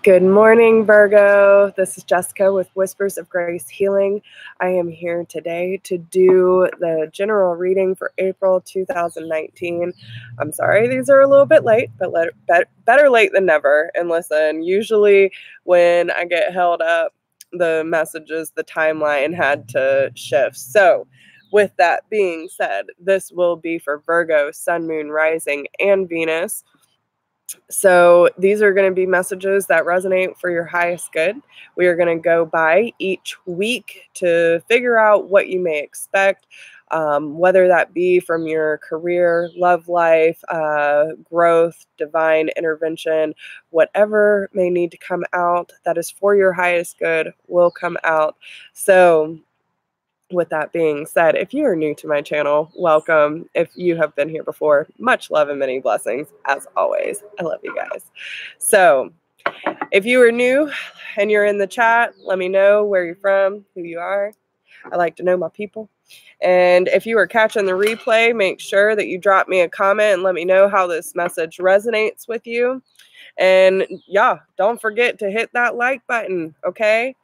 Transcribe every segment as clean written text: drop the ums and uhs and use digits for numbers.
Good morning, Virgo. This is Jessica with Whispers of Grace Healing. I am here today to do the general reading for April 2019. I'm sorry these are a little bit late, but better late than never. And listen, usually when I get held up, the messages, the timeline had to shift. So with that being said, this will be for Virgo, Sun, Moon, Rising, and Venus. So these are going to be messages that resonate for your highest good. We are going to go by each week to figure out what you may expect, whether that be from your career, love life, growth, divine intervention, whatever may need to come out that is for your highest good will come out. So with that being said, if you are new to my channel, welcome. If you have been here before, much love and many blessings. As always, I love you guys. So if you are new and you're in the chat, let me know where you're from, who you are. I like to know my people. And if you are catching the replay, make sure that you drop me a comment and let me know how this message resonates with you. And yeah, don't forget to hit that like button, okay?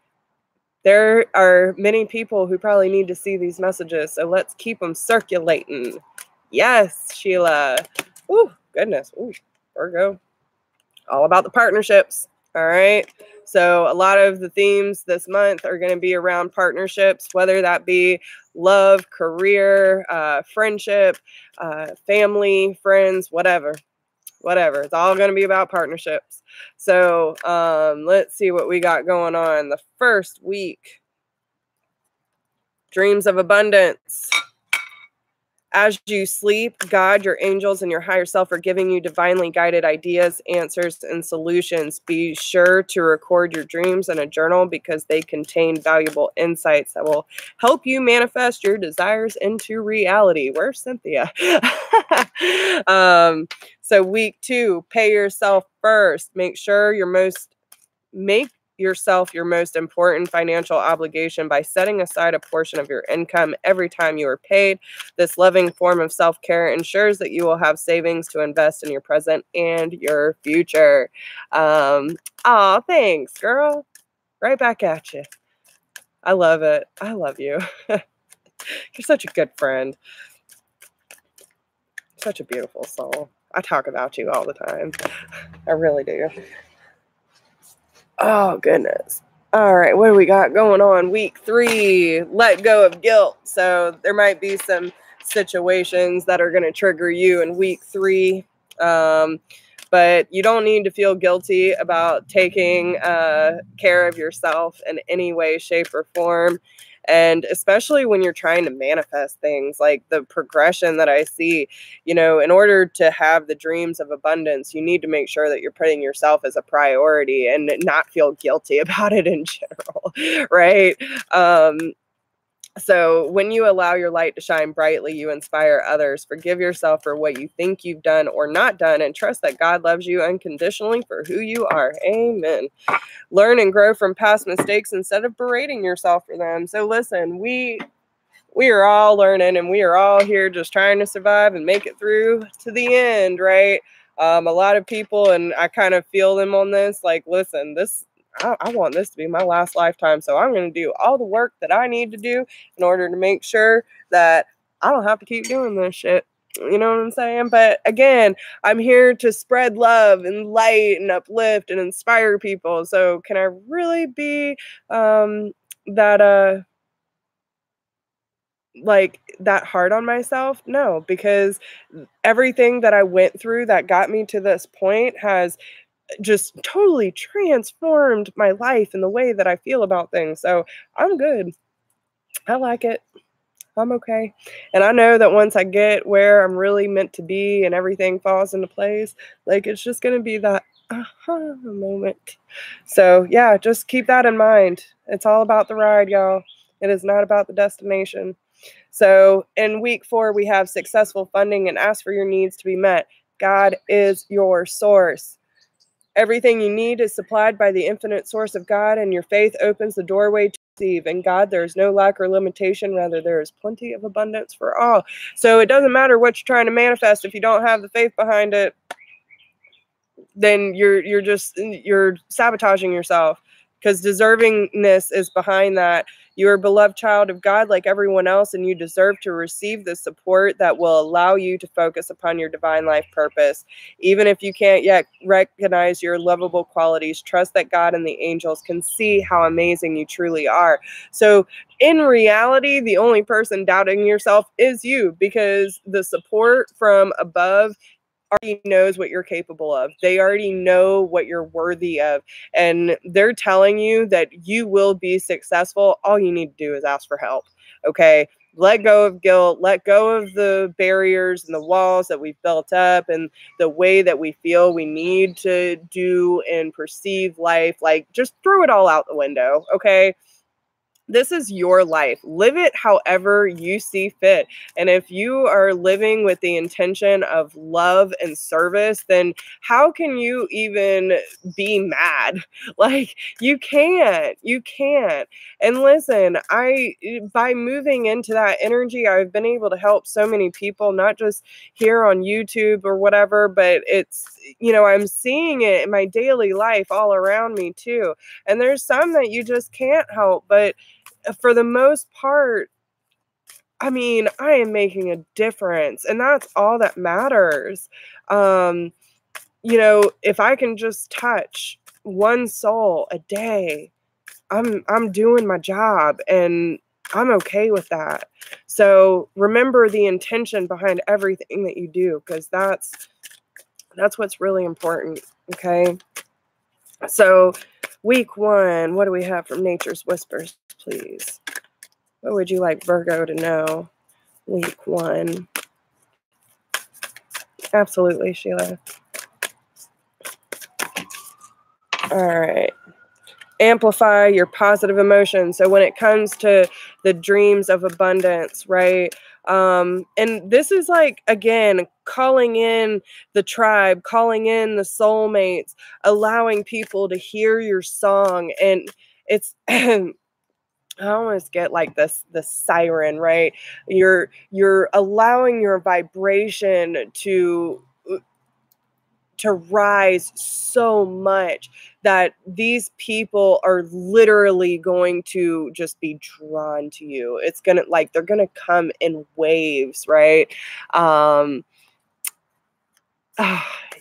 There are many people who probably need to see these messages, so let's keep them circulating. Yes, Sheila. Ooh, goodness. Ooh, Virgo. All about the partnerships. All right. So a lot of the themes this month are going to be around partnerships, whether that be love, career, friendship, family, friends, whatever. It's all going to be about partnerships. So let's see what we got going on. The first week, dreams of abundance. As you sleep, God, your angels, and your higher self are giving you divinely guided ideas, answers, and solutions. Be sure to record your dreams in a journal because they contain valuable insights that will help you manifest your desires into reality. Where's Cynthia? So week 2, pay yourself first. Make yourself your most important financial obligation by setting aside a portion of your income every time you are paid. This loving form of self-care ensures that you will have savings to invest in your present and your future. Aw, thanks, girl. Right back at you. I love it. I love you. You're such a good friend. Such a beautiful soul. I talk about you all the time. I really do. Oh, goodness. All right, what do we got going on? Week 3, let go of guilt. So there might be some situations that are going to trigger you in week 3. But you don't need to feel guilty about taking care of yourself in any way, shape, or form. And especially when you're trying to manifest things, like the progression that I see, you know, in order to have the dreams of abundance, you need to make sure that you're putting yourself as a priority and not feel guilty about it in general, right? So when you allow your light to shine brightly, you inspire others. Forgive yourself for what you think you've done or not done, and trust that God loves you unconditionally for who you are. Amen. Learn and grow from past mistakes instead of berating yourself for them. So listen, we are all learning, and we are all here just trying to survive and make it through to the end, right? A lot of people, and I kind of feel them on this, like, listen, I want this to be my last lifetime, so I'm going to do all the work that I need to do in order to make sure that I don't have to keep doing this shit. You know what I'm saying? But again, I'm here to spread love and light and uplift and inspire people. So can I really be that hard on myself? No, because everything that I went through that got me to this point has just totally transformed my life and the way that I feel about things. So I'm good. I like it. I'm okay. And I know that once I get where I'm really meant to be and everything falls into place, like, it's just going to be that aha moment. So yeah, just keep that in mind. It's all about the ride, y'all. It is not about the destination. So in week 4, we have successful funding and ask for your needs to be met. God is your source. Everything you need is supplied by the infinite source of God, and your faith opens the doorway to receive. In God, there is no lack or limitation. Rather, there is plenty of abundance for all. So it doesn't matter what you're trying to manifest if you don't have the faith behind it. then you're sabotaging yourself, because deservingness is behind that. You're a beloved child of God like everyone else, and you deserve to receive the support that will allow you to focus upon your divine life purpose. Even if you can't yet recognize your lovable qualities, trust that God and the angels can see how amazing you truly are. So in reality, the only person doubting yourself is you, because the support from above already knows what you're capable of. They already know what you're worthy of. And they're telling you that you will be successful. All you need to do is ask for help. Okay. Let go of guilt. Let go of the barriers and the walls that we've built up and the way that we feel we need to do and perceive life. Like, just throw it all out the window. Okay. This is your life. Live it however you see fit. And if you are living with the intention of love and service, then how can you even be mad? Like, you can't. You can't. And listen, by moving into that energy, I've been able to help so many people, not just here on YouTube or whatever, but it's, I'm seeing it in my daily life all around me too. And there's some that you just can't help, but for the most part, I mean, I am making a difference, and that's all that matters. If I can just touch one soul a day, I'm doing my job, and I'm okay with that. So remember the intention behind everything that you do, because that's what's really important. Okay. So week 1, what do we have from Nature's Whispers, please? What would you like Virgo to know? Week 1. Absolutely, Sheila. All right. Amplify your positive emotions. So when it comes to the dreams of abundance, right? And this is like, again, calling in the tribe, calling in the soulmates, allowing people to hear your song. And it's I almost get like the siren, right? You're allowing your vibration to rise so much that these people are literally going to just be drawn to you. It's gonna, like, they're gonna come in waves, right?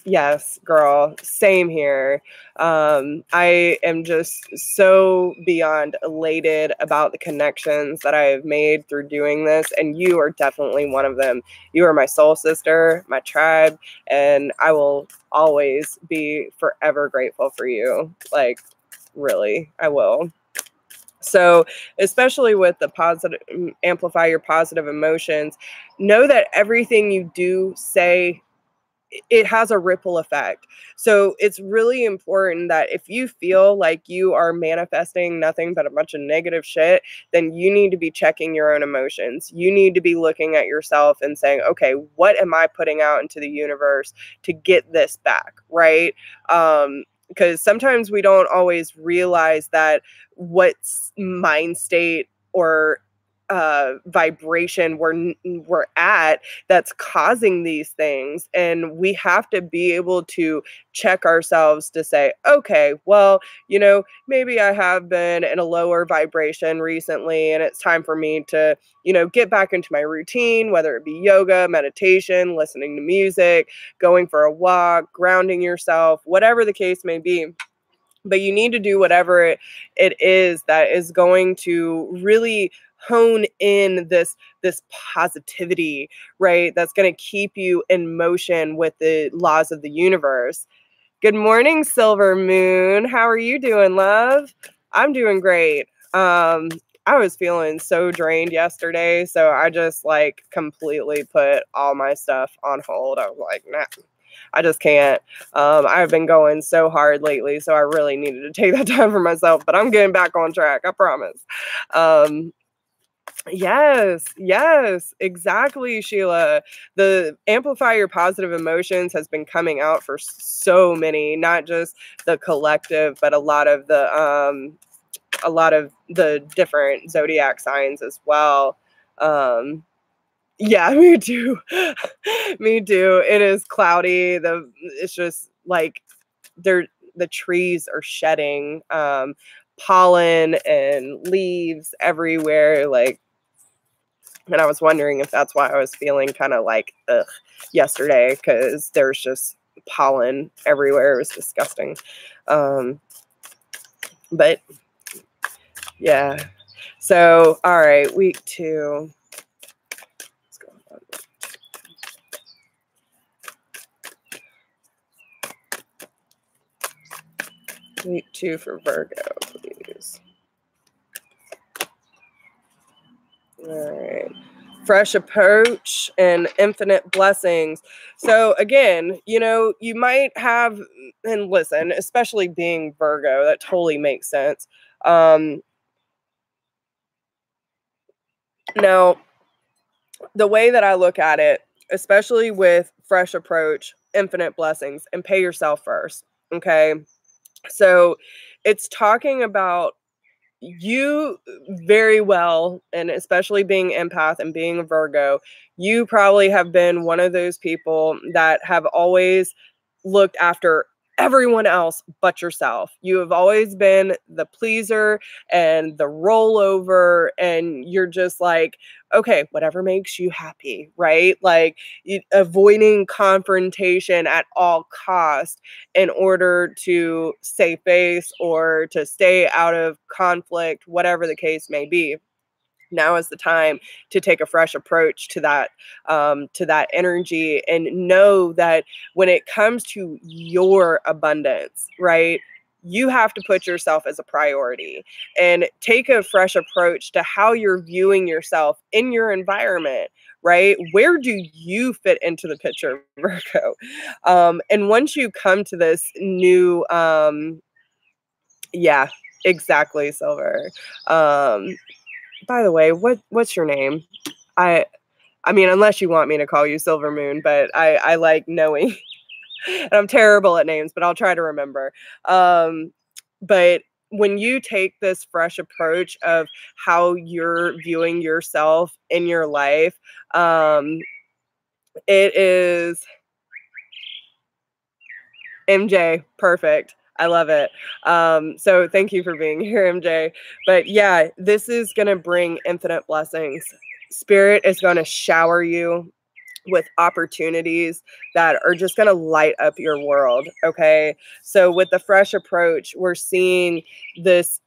Yes, girl. Same here. I am just so beyond elated about the connections that I have made through doing this, and you are definitely one of them. You are my soul sister, my tribe, and I will always be forever grateful for you. Like, really, I will. So, especially with the positive, amplify your positive emotions, know that everything you do, say, it has a ripple effect. So it's really important that if you feel like you are manifesting nothing but a bunch of negative shit, then you need to be checking your own emotions. You need to be looking at yourself and saying, okay, what am I putting out into the universe to get this back, right? Because sometimes we don't always realize that what mind state or vibration we're at that's causing these things, and we have to be able to check ourselves to say, okay, well, maybe I have been in a lower vibration recently, and it's time for me to get back into my routine, whether it be yoga, meditation, listening to music, going for a walk, grounding yourself, whatever the case may be. But you need to do whatever it is that is going to really hone in this positivity, right? That's going to keep you in motion with the laws of the universe. Good morning, Silver Moon. How are you doing, love? I'm doing great. I was feeling so drained yesterday, so I just like completely put all my stuff on hold. I was like, nah, I just can't. I've been going so hard lately, so I really needed to take that time for myself, but I'm getting back on track, I promise. Yes, exactly, Sheila. The Amplify Your Positive Emotions has been coming out for so many, not just the collective, but a lot of the different zodiac signs as well. Yeah, me too. Me too. It is cloudy. It's just like the trees are shedding pollen and leaves everywhere, like, and I was wondering if that's why I was feeling kind of like ugh yesterday, because there's just pollen everywhere. It was disgusting. But yeah. So, all right, week 2. What's going on? Week 2 for Virgo, please. All right. Fresh approach and infinite blessings. So again, you know, you might have, and listen, especially being Virgo, that totally makes sense. Now, the way that I look at it, especially with fresh approach, infinite blessings, and pay yourself first. Okay. So it's talking about you very well, and especially being empath and being a Virgo, you probably have been one of those people that have always looked after everyone else but yourself. You have always been the pleaser and the rollover, and you're just like, okay, whatever makes you happy, right? Like avoiding confrontation at all costs in order to save face or to stay out of conflict, whatever the case may be. Now is the time to take a fresh approach to that energy, and know that when it comes to your abundance, right, you have to put yourself as a priority and take a fresh approach to how you're viewing yourself in your environment, right? Where do you fit into the picture, Virgo? And once you come to this new, yeah, exactly, Silver. By the way, what's your name? I I mean, unless you want me to call you Silver Moon, but I like knowing. And I'm terrible at names, but I'll try to remember. But when you take this fresh approach of how you're viewing yourself in your life, it is MJ, perfect. I love it. So thank you for being here, MJ. But yeah, this is going to bring infinite blessings. Spirit is going to shower you with opportunities that are just going to light up your world. Okay. So with the fresh approach, we're seeing this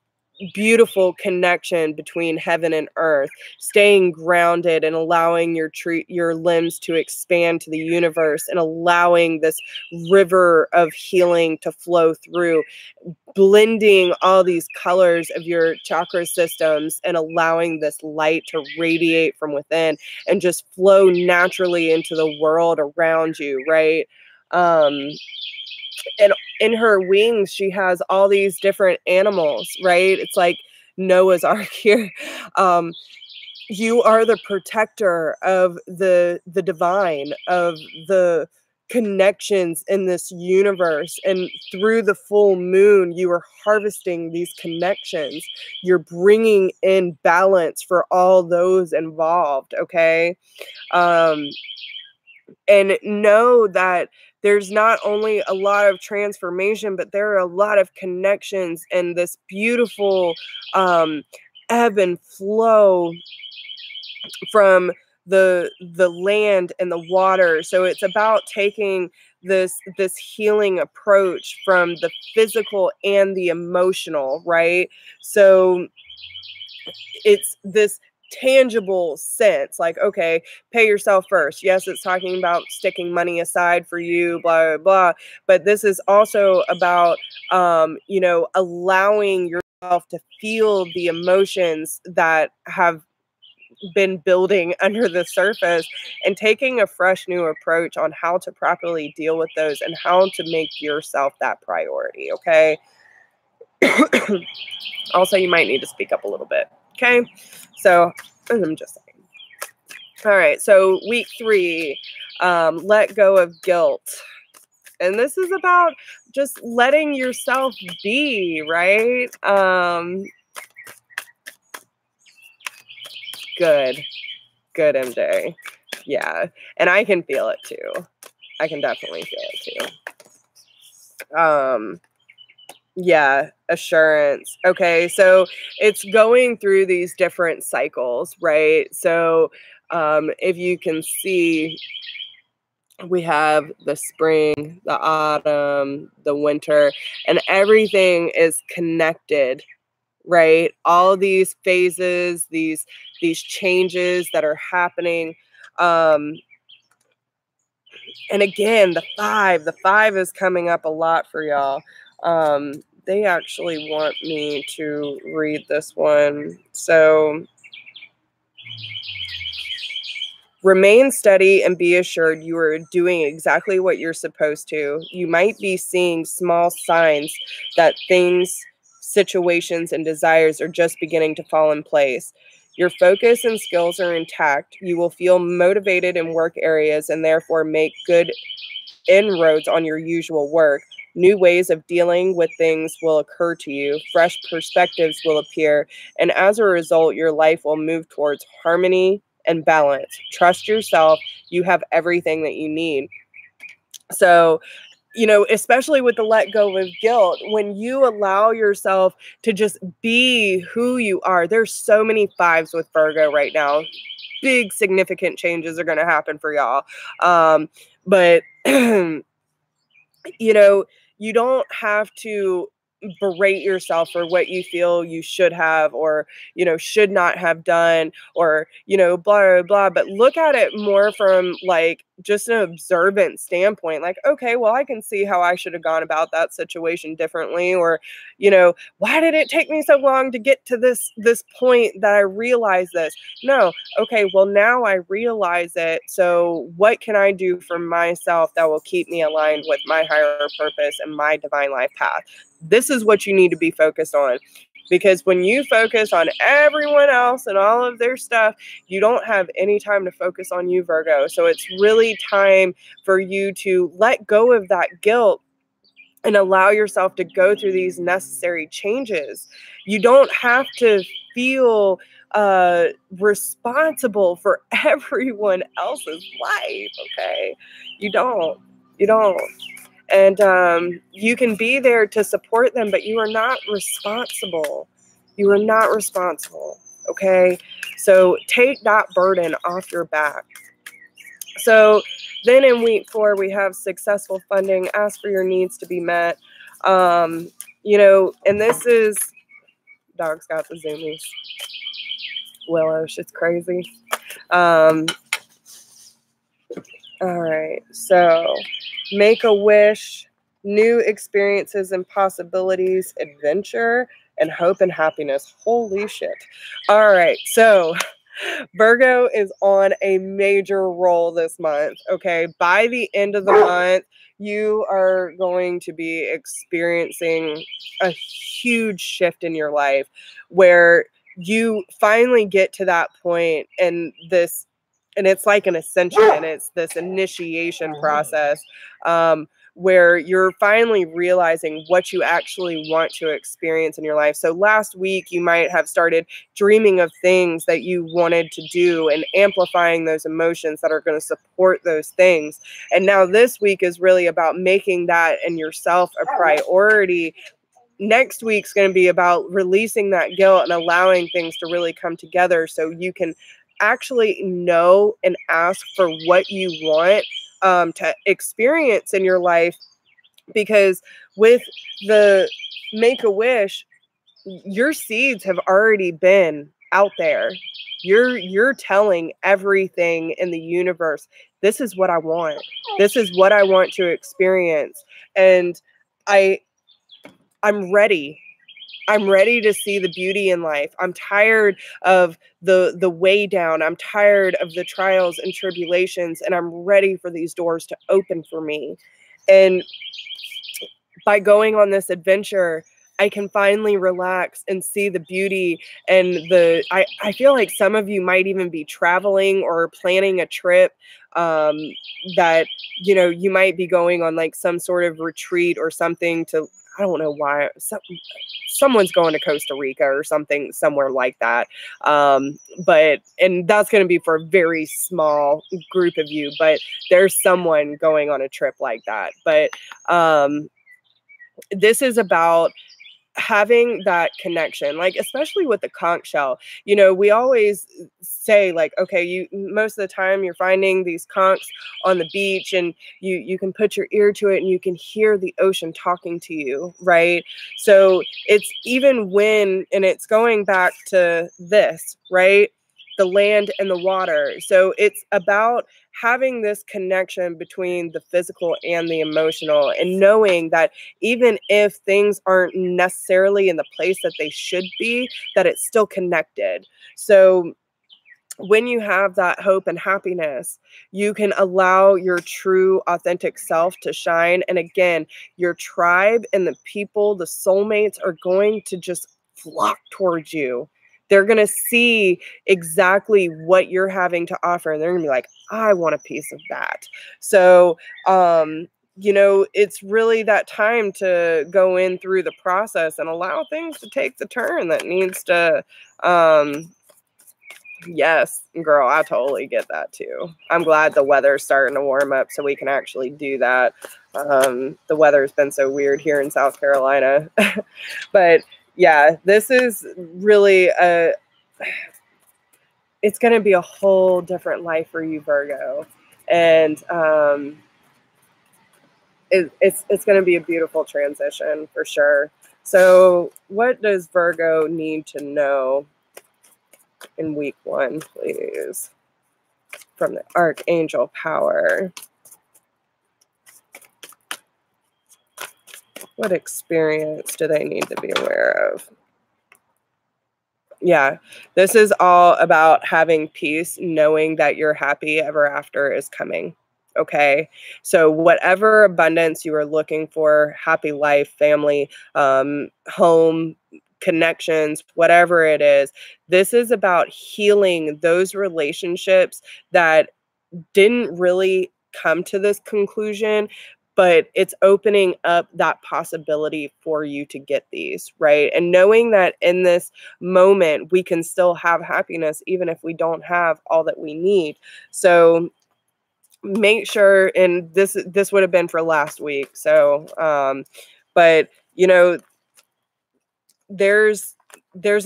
beautiful connection between heaven and earth, staying grounded and allowing your limbs to expand to the universe, and allowing this river of healing to flow through, blending all these colors of your chakra systems and allowing this light to radiate from within and just flow naturally into the world around you, right? And in her wings, she has all these different animals, right? It's like Noah's Ark here. You are the protector of the divine, of the connections in this universe, and through the full moon you are harvesting these connections. You're bringing in balance for all those involved. Okay. And know that there's not only a lot of transformation, but there are a lot of connections and this beautiful ebb and flow from the land and the water. So it's about taking this healing approach from the physical and the emotional, right? So it's this tangible sense, like, okay, pay yourself first. Yes, it's talking about sticking money aside for you, blah blah blah, but this is also about allowing yourself to feel the emotions that have been building under the surface, and taking a fresh new approach on how to properly deal with those and how to make yourself that priority. Okay. Also, you might need to speak up a little bit. Okay. So I'm just saying. All right. So week 3, let go of guilt. And this is about just letting yourself be, right? Good, MJ. Yeah. And I can feel it too. I can definitely feel it too. Yeah, assurance. Okay, so it's going through these different cycles, right? So if you can see, we have the spring, the autumn, the winter, and everything is connected, right? All these phases, these changes that are happening. And again, the five is coming up a lot for y'all. They actually want me to read this one. So remain steady and be assured you are doing exactly what you're supposed to. You might be seeing small signs that things, situations, and desires are just beginning to fall in place. Your focus and skills are intact. You will feel motivated in work areas and therefore make good inroads on your usual work. New ways of dealing with things will occur to you. Fresh perspectives will appear. And as a result, your life will move towards harmony and balance. Trust yourself. You have everything that you need. So, you know, especially with the let go of guilt, when you allow yourself to just be who you are, there's so many fives with Virgo right now. Big significant changes are going to happen for y'all. But you know, you don't have to berate yourself for what you feel you should have, or, you know, should not have done, or, you know, blah, blah, blah. But look at it more from like just an observant standpoint. Like, okay, well, I can see how I should have gone about that situation differently. Or, you know, why did it take me so long to get to this point that I realized this? No. Okay, well, now I realize it. So what can I do for myself that will keep me aligned with my higher purpose and my divine life path? This is what you need to be focused on. Because when you focus on everyone else and all of their stuff, you don't have any time to focus on you, Virgo. So it's really time for you to let go of that guilt and allow yourself to go through these necessary changes. You don't have to feel responsible for everyone else's life, okay? You don't. You don't. And you can be there to support them, but you are not responsible. You are not responsible, okay? So take that burden off your back. So then in week 4, we have successful funding, ask for your needs to be met. You know, and this is, dog's got the zoomies. Willow, she's crazy. All right, so make a wish, new experiences and possibilities, adventure, and hope and happiness. Holy shit. All right, so Virgo is on a major roll this month, okay? By the end of the month, you are going to be experiencing a huge shift in your life where you finally get to that point and it's like an ascension, and it's this initiation process where you're finally realizing what you actually want to experience in your life. So last week, you might have started dreaming of things that you wanted to do and amplifying those emotions that are going to support those things. And now this week is really about making that and yourself a priority. Next week's going to be about releasing that guilt and allowing things to really come together so you can actually know and ask for what you want to experience in your life. Because with the Make-A-Wish, your seeds have already been out there. You're telling everything in the universe, this is what I want. This is what I want to experience. And I'm ready. I'm ready to see the beauty in life. I'm tired of the way down. I'm tired of the trials and tribulations, and I'm ready for these doors to open for me. And by going on this adventure, I can finally relax and see the beauty and I feel like some of you might even be traveling or planning a trip that, you know, you might be going on like some sort of retreat or something to, I don't know why, someone's going to Costa Rica or something, somewhere like that. And that's going to be for a very small group of you, but there's someone going on a trip like that. But, this is about having that connection, like especially with the conch shell. You know, we always say like, okay, you most of the time you're finding these conchs on the beach, and you can put your ear to it and you can hear the ocean talking to you, right? So it's even when, and it's going back to this, right? The land and the water. So it's about having this connection between the physical and the emotional, and knowing that even if things aren't necessarily in the place that they should be, that it's still connected. So when you have that hope and happiness, you can allow your true, authentic self to shine. And again, your tribe and the people, the soulmates, are going to just flock towards you. They're going to see exactly what you're having to offer, and they're going to be like, I want a piece of that. So, you know, it's really that time to go in through the process and allow things to take the turn that needs to. Yes, girl, I totally get that too. I'm glad the weather's starting to warm up so we can actually do that. The weather's been so weird here in South Carolina. But yeah, this is really it's going to be a whole different life for you, Virgo. And it's going to be a beautiful transition for sure. So what does Virgo need to know in week 1, please, from the Archangel Power? What experience do they need to be aware of? Yeah, this is all about having peace, knowing that your happy ever after is coming. Okay. So whatever abundance you are looking for, happy life, family, home, connections, whatever it is, this is about healing those relationships that didn't really come to this conclusion, but it's opening up that possibility for you to get these, right? And knowing that in this moment, we can still have happiness, even if we don't have all that we need. So make sure, and this would have been for last week. So, but you know, there's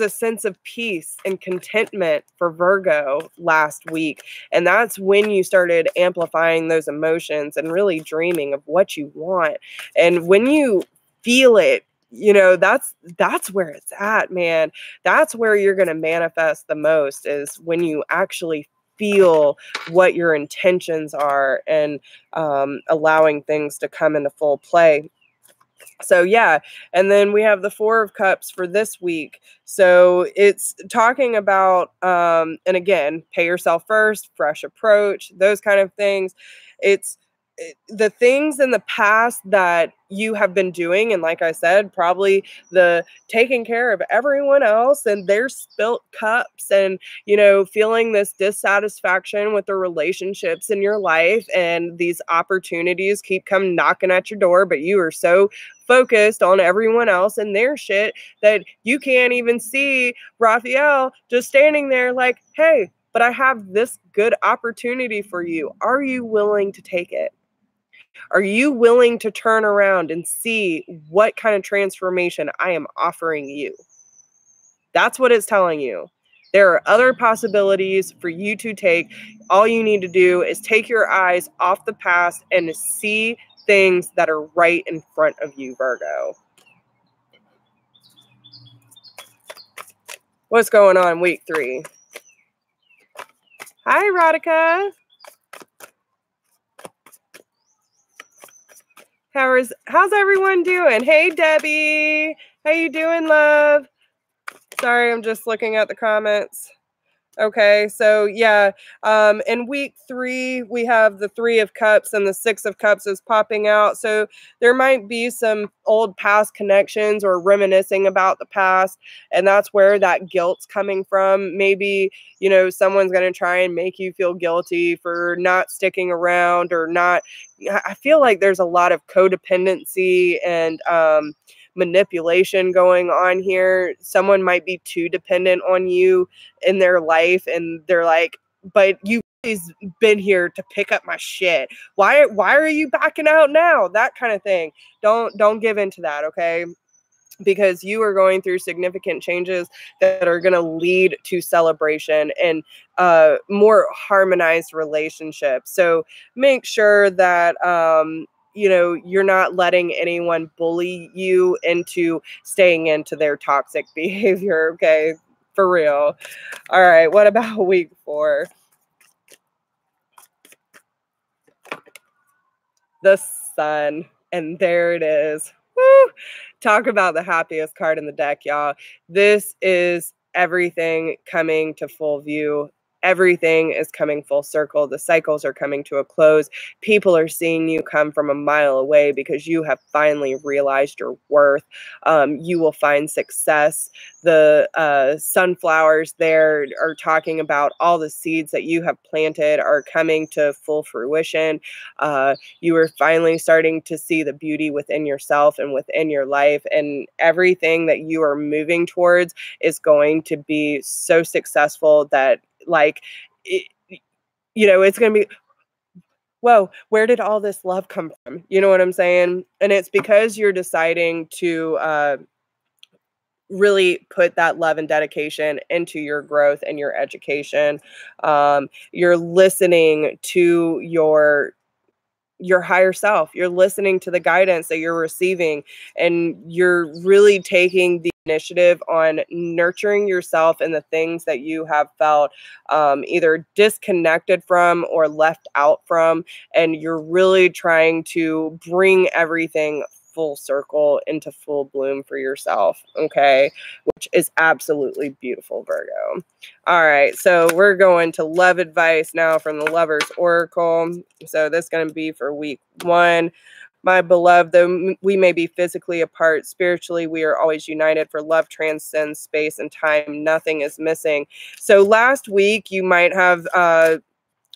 a sense of peace and contentment for Virgo last week. And that's when you started amplifying those emotions and really dreaming of what you want. And when you feel it, you know, that's where it's at, man. That's where you're going to manifest the most, is when you actually feel what your intentions are, and allowing things to come into full play. So yeah, and then we have the 4 of Cups for this week. So it's talking about, and again, pay yourself first, fresh approach, those kind of things. It's the things in the past that you have been doing, and like I said, probably the taking care of everyone else and their spilt cups, and you know, feeling this dissatisfaction with the relationships in your life, and these opportunities keep coming knocking at your door, but you are so focused on everyone else and their shit that you can't even see Raphael just standing there like, hey, but I have this good opportunity for you. Are you willing to take it? Are you willing to turn around and see what kind of transformation I am offering you? That's what it's telling you. There are other possibilities for you to take. All you need to do is take your eyes off the past and see things that are right in front of you, Virgo. What's going on week 3? Hi, Radhika. How's everyone doing? Hey, Debbie. How you doing, love? Sorry, I'm just looking at the comments. Okay, so yeah, in week 3, we have the 3 of Cups, and the 6 of Cups is popping out. So there might be some old past connections or reminiscing about the past, and that's where that guilt's coming from. Maybe, you know, someone's going to try and make you feel guilty for not sticking around or not. I feel like there's a lot of codependency and manipulation going on here. Someone might be too dependent on you in their life, and they're like, but you been here to pick up my shit. Why are you backing out now? That kind of thing. Don't give into that, okay? Because you are going through significant changes that are going to lead to celebration and more harmonized relationships. So make sure that you're not letting anyone bully you into staying into their toxic behavior. Okay, for real. All right, what about week 4? The Sun, and there it is. Woo! Talk about the happiest card in the deck, y'all. This is everything coming to full view. Everything is coming full circle. The cycles are coming to a close. People are seeing you come from a mile away because you have finally realized your worth. You will find success. The sunflowers there are talking about all the seeds that you have planted are coming to full fruition. You are finally starting to see the beauty within yourself and within your life, and everything that you are moving towards is going to be so successful that it's going to be, whoa, where did all this love come from? You know what I'm saying? And it's because you're deciding to really put that love and dedication into your growth and your education. You're listening to your higher self. You're listening to the guidance that you're receiving, and you're really taking the initiative on nurturing yourself and the things that you have felt either disconnected from or left out from. And you're really trying to bring everything full circle into full bloom for yourself. Okay. Which is absolutely beautiful, Virgo. All right, so we're going to love advice now from the Lover's Oracle. So this is going to be for week 1. My beloved, though we may be physically apart, spiritually we are always united, for love transcends space and time. Nothing is missing. So last week you might have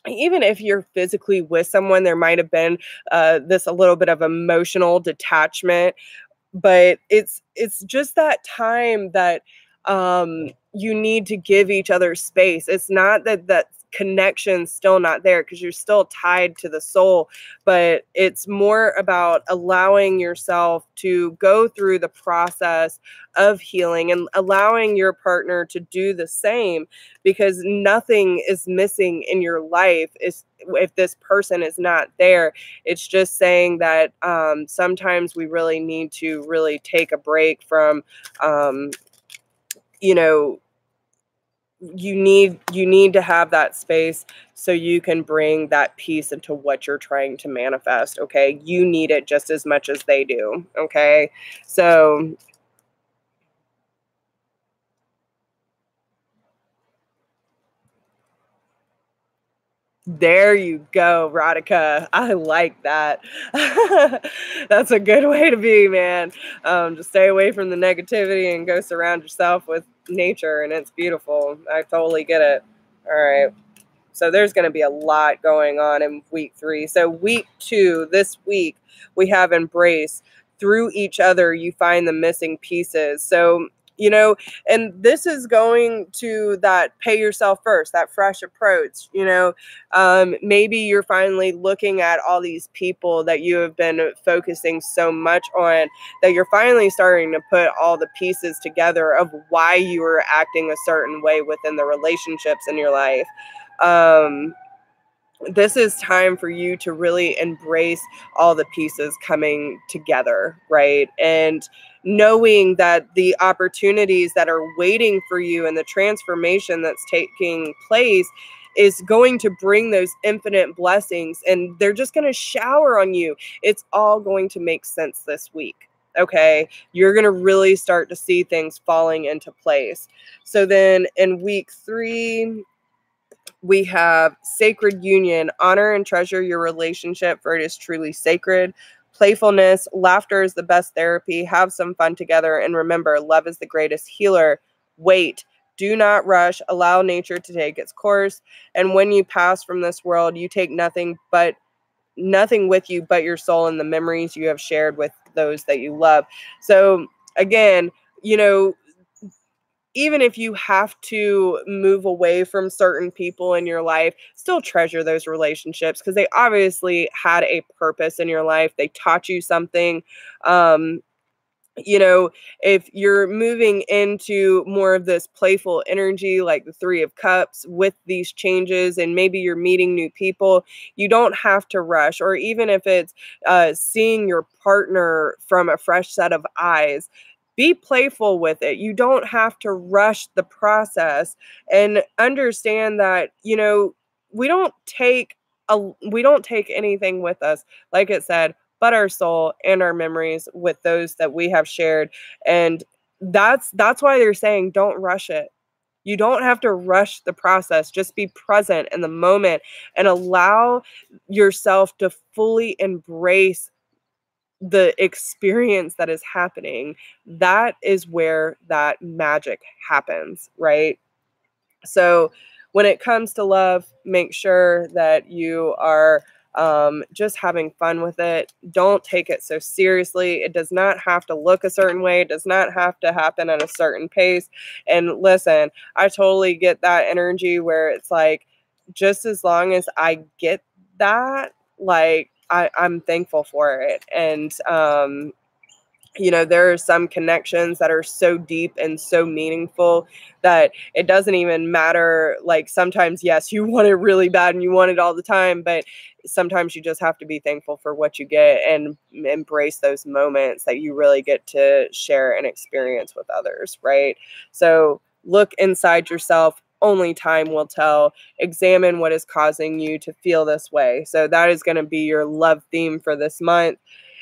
even if you're physically with someone, there might have been this a little bit of emotional detachment, but it's just that time that you need to give each other space. It's not that connection's still not there, because you're still tied to the soul, but it's more about allowing yourself to go through the process of healing and allowing your partner to do the same, because nothing is missing in your life if this person is not there. It's just saying that sometimes we really need to really take a break from you need to have that space so you can bring that peace into what you're trying to manifest. Okay, you need it just as much as they do. Okay, so there you go, Radhika. I like that. That's a good way to be, man. Just stay away from the negativity and go surround yourself with nature, and it's beautiful. I totally get it. All right. So there's going to be a lot going on in week 3. So week 2, this week, we have embrace. Through each other, you find the missing pieces. So, and this is going to that pay yourself first, that fresh approach. Maybe you're finally looking at all these people that you have been focusing so much on, that you're finally starting to put all the pieces together of why you were acting a certain way within the relationships in your life. This is time for you to really embrace all the pieces coming together, right? And knowing that the opportunities that are waiting for you and the transformation that's taking place is going to bring those infinite blessings, and they're just going to shower on you. It's all going to make sense this week. Okay, you're going to really start to see things falling into place. So then in week 3, we have sacred union. Honor and treasure your relationship, for it is truly sacred. Playfulness, laughter is the best therapy. Have some fun together, and remember, love is the greatest healer. Wait, do not rush. Allow nature to take its course. And when you pass from this world, you take nothing with you but your soul and the memories you have shared with those that you love. So again, even if you have to move away from certain people in your life, still treasure those relationships because they obviously had a purpose in your life. They taught you something. You know, if you're moving into more of this playful energy, like the Three of Cups with these changes, and maybe you're meeting new people, you don't have to rush. Or even if it's seeing your partner from a fresh set of eyes, be playful with it. You don't have to rush the process, and understand that, you know, we don't take we don't take anything with us. Like it said, but our soul and our memories with those that we have shared. And that's why they're saying don't rush it. You don't have to rush the process. Just be present in the moment and allow yourself to fully embrace the experience that is happening. That is where that magic happens, right? So when it comes to love, make sure that you are just having fun with it. Don't take it so seriously. It does not have to look a certain way. It does not have to happen at a certain pace. And listen, I totally get that energy where it's like, just as long as I get that, like, I'm thankful for it. And you know, there are some connections that are so deep and so meaningful that it doesn't even matter. Like, sometimes, yes, you want it really bad and you want it all the time, but sometimes you just have to be thankful for what you get and embrace those moments that you really get to share and experience with others, right? So look inside yourself. Only time will tell. Examine what is causing you to feel this way. So that is going to be your love theme for this month.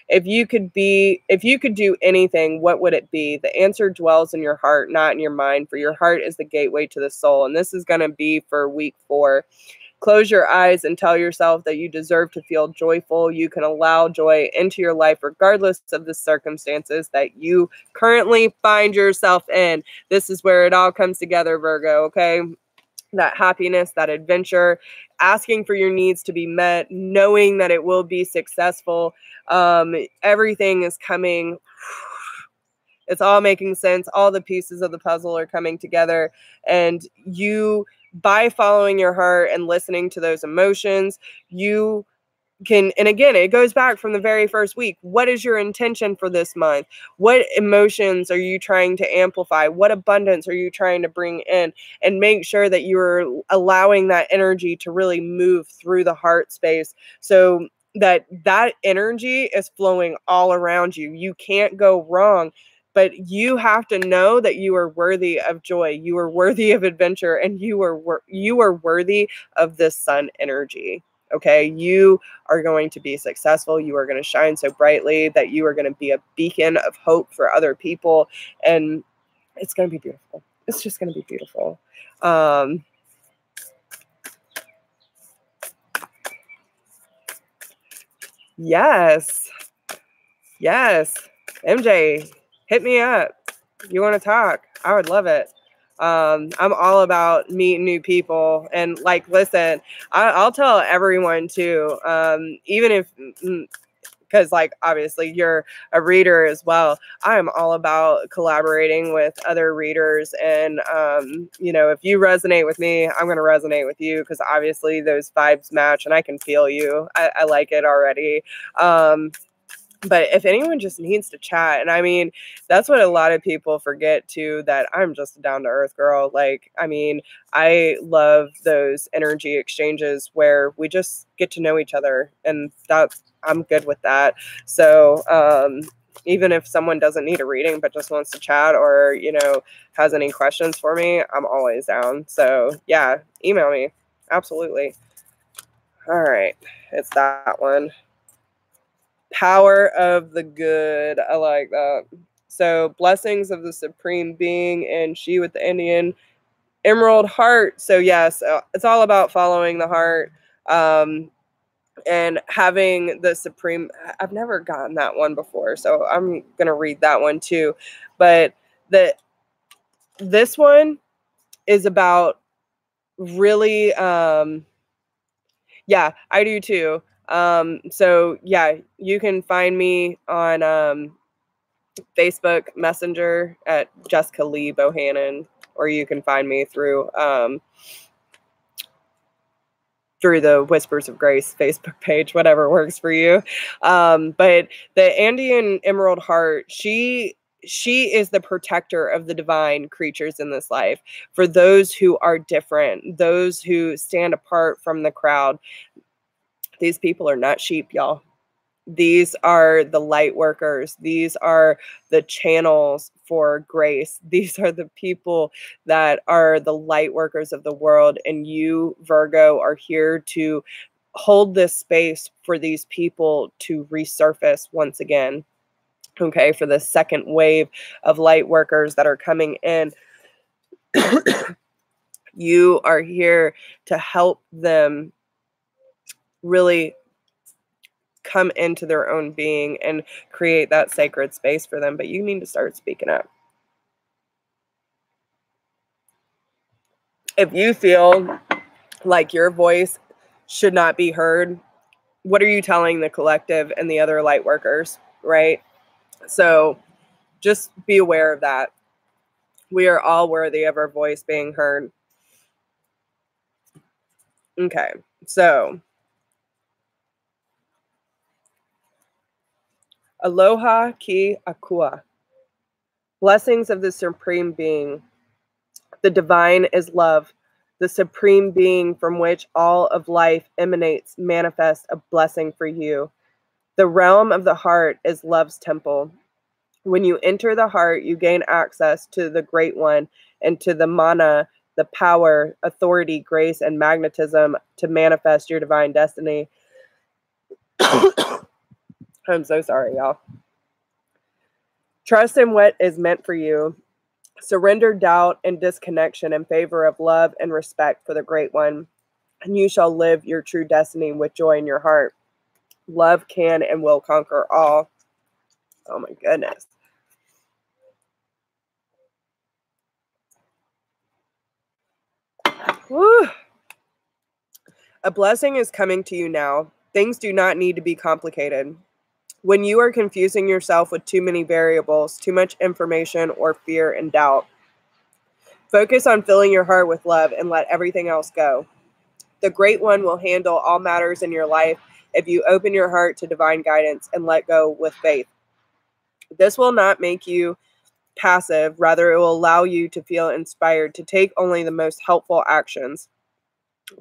If you could do anything, what would it be? The answer dwells in your heart, not in your mind, for your heart is the gateway to the soul. And this is going to be for week 4. Close your eyes and tell yourself that you deserve to feel joyful. You can allow joy into your life regardless of the circumstances that you currently find yourself in. This is where it all comes together, Virgo, okay? That happiness, that adventure, asking for your needs to be met, knowing that it will be successful. Everything is coming. It's all making sense. All the pieces of the puzzle are coming together. And you, by following your heart and listening to those emotions, you can, and again, it goes back from the very first week. What is your intention for this month? What emotions are you trying to amplify? What abundance are you trying to bring in? And make sure that you're allowing that energy to really move through the heart space so that that energy is flowing all around you. You can't go wrong. But you have to know that you are worthy of joy. You are worthy of adventure, and you are worthy of this sun energy. Okay, you are going to be successful. You are going to shine so brightly that you are going to be a beacon of hope for other people. And it's going to be beautiful. It's just going to be beautiful. Yes. Yes. MJ, hit me up. You want to talk? I would love it. I'm all about meeting new people. And like, listen, I'll tell everyone too, even if, because like, obviously you're a reader as well. I am all about collaborating with other readers. And, you know, if you resonate with me, I'm going to resonate with you because obviously those vibes match and I can feel you. I like it already. But if anyone just needs to chat, and I mean, that's what a lot of people forget too, that I'm just a down to earth girl. Like, I mean, I love those energy exchanges where we just get to know each other, and I'm good with that. So, even if someone doesn't need a reading, but just wants to chat or, you know, has any questions for me, I'm always down. So yeah, email me. Absolutely. All right. It's that one. Power of the good. I like that. So blessings of the supreme being, and she with the Indian emerald heart. So yes, it's all about following the heart, and having the supreme. I've never gotten that one before, so I'm gonna read that one too. But this one is about really, yeah, I do too. So yeah, you can find me on Facebook Messenger at Jessica Lee Bohannon. or you can find me through the Whispers of Grace Facebook page, whatever works for you. But the Andean Emerald Heart, she is the protector of the divine creatures in this life. For those who are different, those who stand apart from the crowd, these people are not sheep, y'all. These are the light workers. These are the channels for grace. These are the people that are the light workers of the world. And you, Virgo, are here to hold this space for these people to resurface once again. Okay, for the second wave of light workers that are coming in. You are here to help them really come into their own being and create that sacred space for them. But you need to start speaking up. If you feel like your voice should not be heard, what are you telling the collective and the other light workers, right? So just be aware of that. We are all worthy of our voice being heard. Okay, so aloha ki akua. Blessings of the Supreme Being. The divine is love. The Supreme Being from which all of life emanates manifests a blessing for you. The realm of the heart is love's temple. When you enter the heart, you gain access to the Great One and to the mana, the power, authority, grace, and magnetism to manifest your divine destiny. I'm so sorry, y'all. Trust in what is meant for you. Surrender doubt and disconnection in favor of love and respect for the Great One, and you shall live your true destiny with joy in your heart. Love can and will conquer all. Oh my goodness. Woo. A blessing is coming to you now. Things do not need to be complicated. When you are confusing yourself with too many variables, too much information, or fear and doubt, focus on filling your heart with love and let everything else go. The Great One will handle all matters in your life if you open your heart to divine guidance and let go with faith. This will not make you passive. Rather, it will allow you to feel inspired to take only the most helpful actions.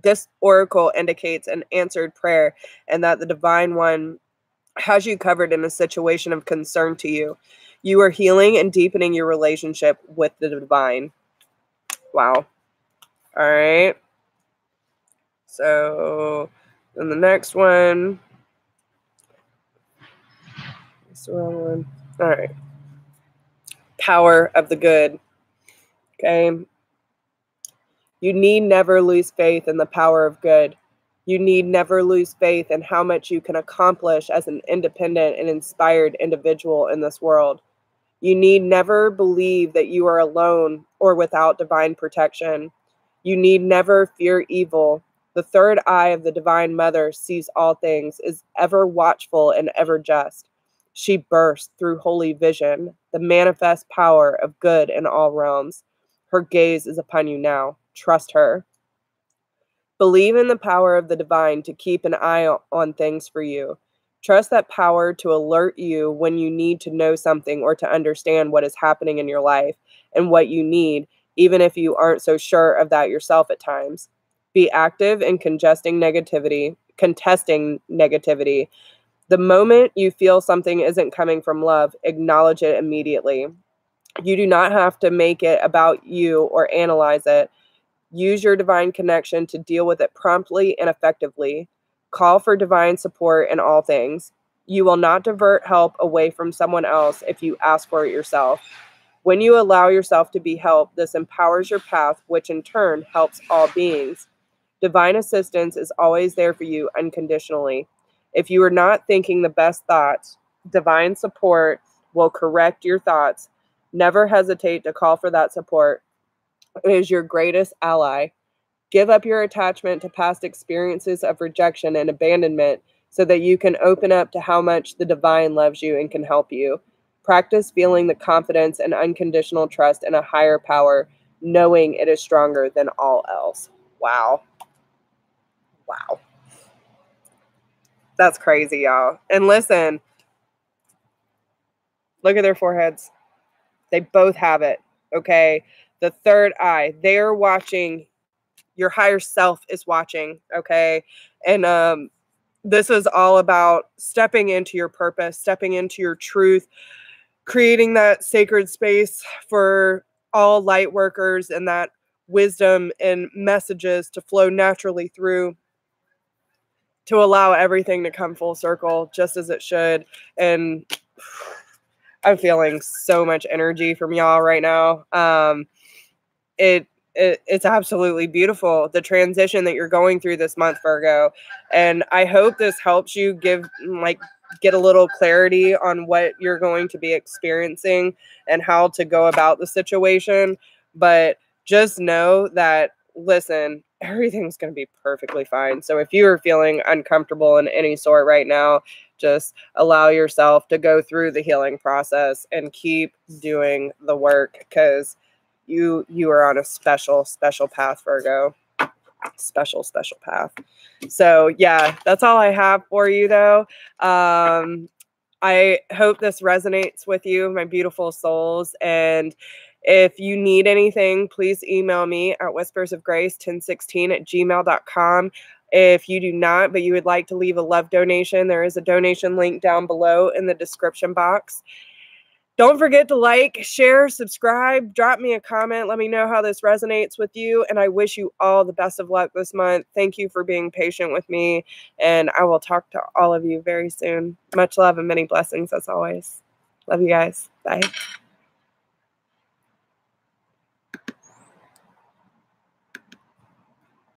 This oracle indicates an answered prayer and that the Divine One has you covered in a situation of concern to you. You are healing and deepening your relationship with the divine. Wow. All right. So then the next one. It's the wrong one. All right. Power of the good. Okay. You need never lose faith in the power of good. You need never lose faith in how much you can accomplish as an independent and inspired individual in this world. You need never believe that you are alone or without divine protection. You need never fear evil. The third eye of the Divine Mother sees all things, is ever watchful and ever just. She bursts through holy vision, the manifest power of good in all realms. Her gaze is upon you now. Trust her. Believe in the power of the divine to keep an eye on things for you. Trust that power to alert you when you need to know something or to understand what is happening in your life and what you need, even if you aren't so sure of that yourself at times. Be active in contesting negativity. The moment you feel something isn't coming from love, acknowledge it immediately. You do not have to make it about you or analyze it. Use your divine connection to deal with it promptly and effectively. Call for divine support in all things. You will not divert help away from someone else if you ask for it yourself. When you allow yourself to be helped, this empowers your path, which in turn helps all beings. Divine assistance is always there for you unconditionally. If you are not thinking the best thoughts, divine support will correct your thoughts. Never hesitate to call for that support. It is your greatest ally. Give up your attachment to past experiences of rejection and abandonment so that you can open up to how much the divine loves you and can help you. Practice feeling the confidence and unconditional trust in a higher power, knowing it is stronger than all else. Wow. Wow. That's crazy, y'all. And listen, look at their foreheads. They both have it, okay? The third eye, they're watching. Your higher self is watching, okay? And this is all about stepping into your purpose, stepping into your truth, creating that sacred space for all light workers, and that wisdom and messages to flow naturally through, to allow everything to come full circle just as it should. And I'm feeling so much energy from y'all right now. It's absolutely beautiful, the transition that you're going through this month, Virgo. And I hope this helps you get a little clarity on what you're going to be experiencing and how to go about the situation. But just know that, listen, everything's going to be perfectly fine. So if you are feeling uncomfortable in any sort right now, just allow yourself to go through the healing process and keep doing the work, because you are on a special path, Virgo. Special path. So yeah, that's all I have for you, though. I hope this resonates with you, my beautiful souls. And if you need anything, please email me at whispersofgrace1016@gmail.com. If you do not, but you would like to leave a love donation, there is a donation link down below in the description box. Don't forget to like, share, subscribe, drop me a comment. Let me know how this resonates with you. And I wish you all the best of luck this month. Thank you for being patient with me. And I will talk to all of you very soon. Much love and many blessings as always. Love you guys. Bye.